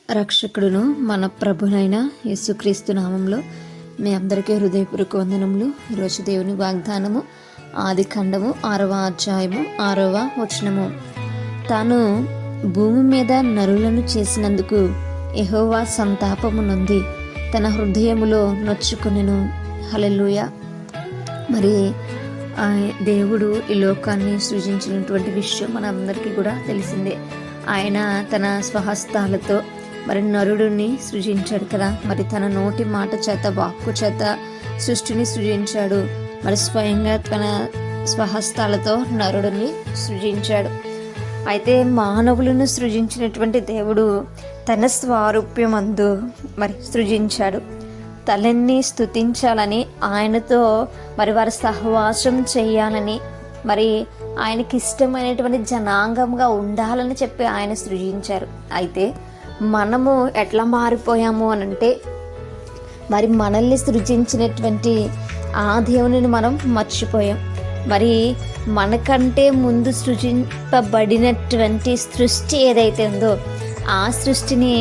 రక్షకుడును మన ప్రభునైన యేసుక్రీస్తు నామంలో మీ అందరికీ హృదయపూర్వక వందనములు. ఈరోజు దేవుని వాగ్దానము ఆది ఖండము 6వ అధ్యాయము 6వ వచనము. తాను భూమి మీద నరులను చేసినందుకు యెహోవా సంతాపము నొంది తన హృదయములో నొచ్చుకొనెను. హల్లెలూయా. మరి దేవుడు ఈ లోకాన్ని సృజించినటువంటి విషయం మనందరికీ కూడా తెలిసిందే. ఆయన తన స్వహస్తాలతో మరి నరుడిని సృజించాడు కదా. మరి తన నోటి మాట చేత, వాక్కు చేత సృష్టిని సృజించాడు. మరి స్వయంగా తన స్వహస్తాలతో నరుడిని సృజించాడు. అయితే మానవులను సృజించినటువంటి దేవుడు తన స్వారూప్యమందు మరి సృజించాడు. తలని స్తుతించాలని, ఆయనతో మరి వారి సహవాసం చేయాలని, మరి ఆయనకి ఇష్టమైనటువంటి జనాంగంగా ఉండాలని చెప్పి ఆయన సృజించారు. అయితే మనము ఎట్లా మారిపోయాము అనంటే, మరి మనల్ని సృజించినటువంటి ఆ దేవునిని మనం మర్చిపోయాం. మరి మనకంటే ముందు సృజింపబడినటువంటి సృష్టి ఏదైతే ఉందో ఆ సృష్టిని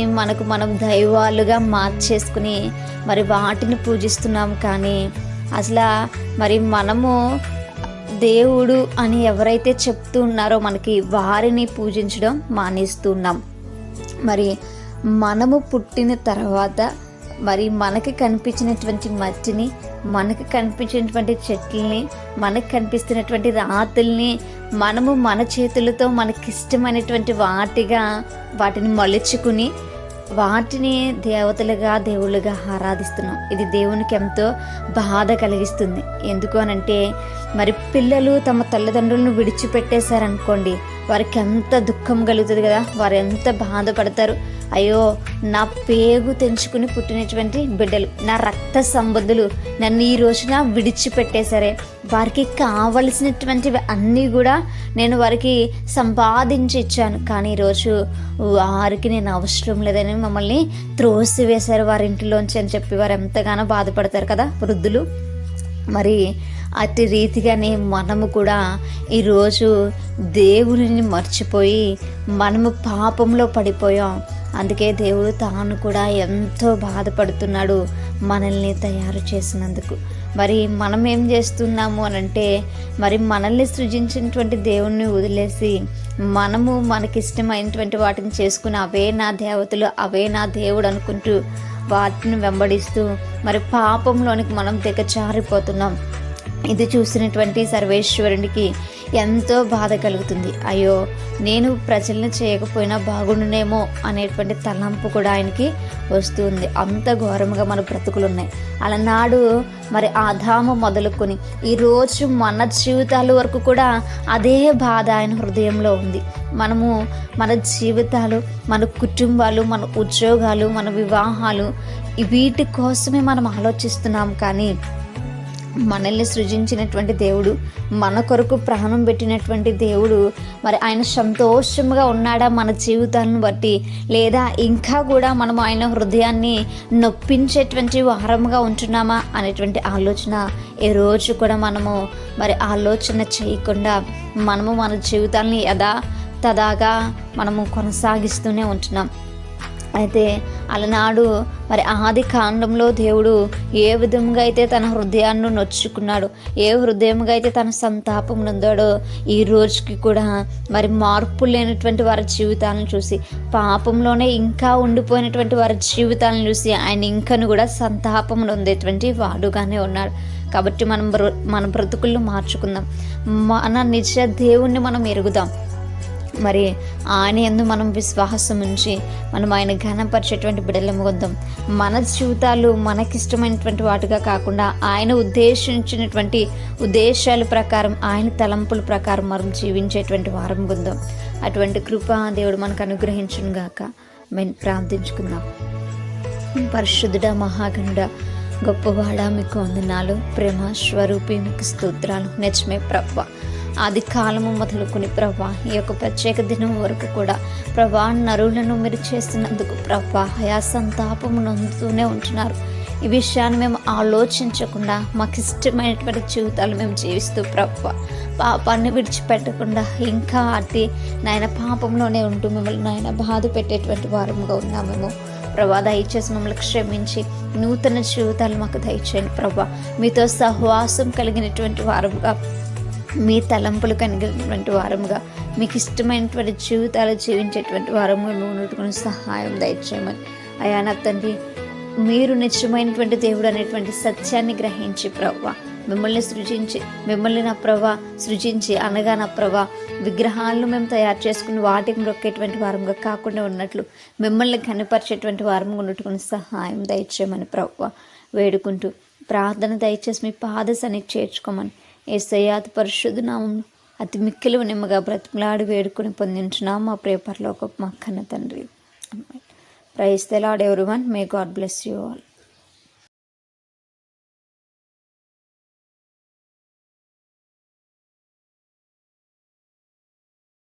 మనం దైవాలుగా మార్చేసుకుని మరి వాటిని పూజిస్తున్నాం. కానీ అసలు మరి మనము దేవుడు అని ఎవరైతే చెప్తూ ఉన్నారో మనకి వారిని పూజించడం మానేస్తున్నాం. మరి మనము పుట్టిన తర్వాత మరి మనకి కనిపించినటువంటి మట్టిని, మనకి కనిపించినటువంటి చెట్లని, మనకు కనిపిస్తున్నటువంటి రాతుల్ని మనము మన చేతులతో మనకిష్టమైనటువంటి వాటిని మలుచుకుని వాటిని దేవతలుగా, దేవుళ్ళుగా ఆరాధిస్తున్నాం. ఇది దేవునికి ఎంతో బాధ కలిగిస్తుంది. ఎందుకు అనంటే, మరి పిల్లలు తమ తల్లిదండ్రులను విడిచిపెట్టేశారనుకోండి, వారికి ఎంత దుఃఖం కలుగుతుంది కదా. వారు ఎంత బాధపడతారు. అయ్యో, నా పేగు తెంచుకుని పుట్టినటువంటి బిడ్డలు, నా రక్త సంబంధులు నన్ను ఈ రోజున విడిచిపెట్టేశారే. వారికి కావలసినటువంటివి అన్నీ కూడా నేను వారికి సంపాదించి ఇచ్చాను, కానీ ఈరోజు వారికి నేను అవసరం లేదని మమ్మల్ని త్రోసివేశారు వారి ఇంటిలోంచి అని చెప్పి వారు ఎంతగానో బాధపడతారు కదా వృద్ధులు. మరి అతి రీతిగానే మనము కూడా ఈరోజు దేవుని మర్చిపోయి మనము పాపంలో పడిపోయాం. అందుకే దేవుడు తాను కూడా ఎంతో బాధపడుతున్నాడు మనల్ని తయారు చేసినందుకు. మరి మనం ఏం చేస్తున్నాము అనంటే, మరి మనల్ని సృజించినటువంటి దేవుణ్ణి వదిలేసి మనము మనకిష్టమైనటువంటి వాటిని చేసుకుని అవే నా దేవతలు, అవే నా దేవుడు అనుకుంటూ వాటిని వెంబడిస్తూ మరి పాపంలోనికి మనం దిగజారిపోతున్నాం. ఇది చూసినటువంటి సర్వేశ్వరునికి ఎంతో బాధ కలుగుతుంది. అయ్యో, నేను ప్రజల్ని చేయకపోయినా బాగుండునేమో అనేటువంటి తలంపు కూడా ఆయనకి వస్తుంది. అంత ఘోరంగా మన బ్రతుకులు ఉన్నాయి. అలనాడు మరి ఆదాము మొదలుకొని ఈరోజు మన జీవితాల వరకు కూడా అదే బాధ ఆయన హృదయంలో ఉంది. మనము మన జీవితాలు, మన కుటుంబాలు, మన ఉద్యోగాలు, మన వివాహాలు వీటి కోసమే మనం ఆలోచిస్తున్నాం. కానీ మనల్ని సృజించినటువంటి దేవుడు, మన కొరకు ప్రాణం పెట్టినటువంటి దేవుడు మరి ఆయన సంతోషంగా ఉన్నాడా మన జీవితాలను బట్టి, లేదా ఇంకా కూడా మనం ఆయన హృదయాన్ని నొప్పించేటువంటి వారముగా ఉంటున్నామా అనేటువంటి ఆలోచన ఏ రోజు కూడా మనము మరి ఆలోచన చేయకుండా మనము మన జీవితాలని తదాగా మనము కొనసాగిస్తూనే ఉంటున్నాం. అయితే అలనాడు మరి ఆది కాండంలో దేవుడు ఏ విధంగా అయితే తన హృదయాన్ని నొచ్చుకున్నాడో, ఏ హృదయంగా అయితే తన సంతాపం నొందాడో, ఈ రోజుకి కూడా మరి మార్పు లేనటువంటి వారి జీవితాలను చూసి, పాపంలోనే ఇంకా ఉండిపోయినటువంటి వారి జీవితాలను చూసి ఆయన ఇంకను కూడా సంతాపం నొందేటువంటి వాడుగానే ఉన్నాడు. కాబట్టి మన బ్రతుకులను మార్చుకుందాం. మన నిజ దేవుణ్ణి మనం ఎరుగుదాం. మరి ఆయన యందు మనం విశ్వాసం ఉంచి మనం ఆయన ఘనపరిచేటువంటి బిడ్డలము వద్దాం. మన జీవితాలు మనకిష్టమైనటువంటి వాటిగా కాకుండా ఆయన ఉద్దేశించినటువంటి ఉద్దేశాల ప్రకారం, ఆయన తలంపుల ప్రకారం మనం జీవించేటువంటి వారం పొందాం. అటువంటి కృప దేవుడు మనకు అనుగ్రహించును గాక. మేము ప్రార్థించుకుందాం. పరిశుద్ధుడా, మహాగణుడ, గొప్పవాడ, మీకు వందనాలు. ప్రేమ స్వరూపి, మీకు స్తోత్రాలు. నిజమే ప్రభువా, ఆది కాలము మొదలుకొని ప్రభా, ఈ యొక్క ప్రత్యేక దినం వరకు కూడా ప్రభా నరులను మీరు చేస్తున్నందుకు ప్రభా ఆయా సంతాపము నొందుతూనే ఉంటున్నారు. ఈ విషయాన్ని మేము ఆలోచించకుండా మాకు ఇష్టమైనటువంటి జీవితాలు మేము జీవిస్తూ ప్రభువా పాపాన్ని విడిచిపెట్టకుండా ఇంకా అతి నాయన పాపంలోనే ఉంటూ మిమ్మల్ని నాయన బాధ పెట్టేటువంటి వారముగా ఉన్నామేమో ప్రభా. దయచేసి మమ్మల్ని క్షమించి నూతన జీవితాలు మాకు దయచేయండి ప్రభా. మీతో సహవాసం కలిగినటువంటి వారముగా, మీ తలంపులు కలిగినటువంటి వారముగా, మీకు ఇష్టమైనటువంటి జీవితాలు జీవించేటువంటి వారము మేము ఉన్నటువంటి సహాయం దయచేయమని అయా నా తండ్రి. మీరు నిజమైనటువంటి దేవుడు అనేటువంటి సత్యాన్ని గ్రహించి ప్రభా మిమ్మల్ని నా ప్రభా సృజించి అనగా నా ప్రభా విగ్రహాలను మేము తయారు చేసుకుని వాటికి మొక్కేటువంటి వారంగా కాకుండా ఉన్నట్లు మిమ్మల్ని కనపరిచేటువంటి వారంగా ఉన్నట్టుకుని సహాయం దయచేయమని ప్రభా వేడుకుంటూ ప్రార్థన దయచేసి మీ పాద సన్నిధికి చేర్చుకోమని యేసయ్య అతి పరిశుద్ధ నామములో అతి మిక్కిలి నిమ్మగా బ్రతిమలాడి వేడుకొని పొందించున్నాం మా ప్రియ పరలోకపు మా కన్న తండ్రి. Praise the Lord everyone. May God bless you all.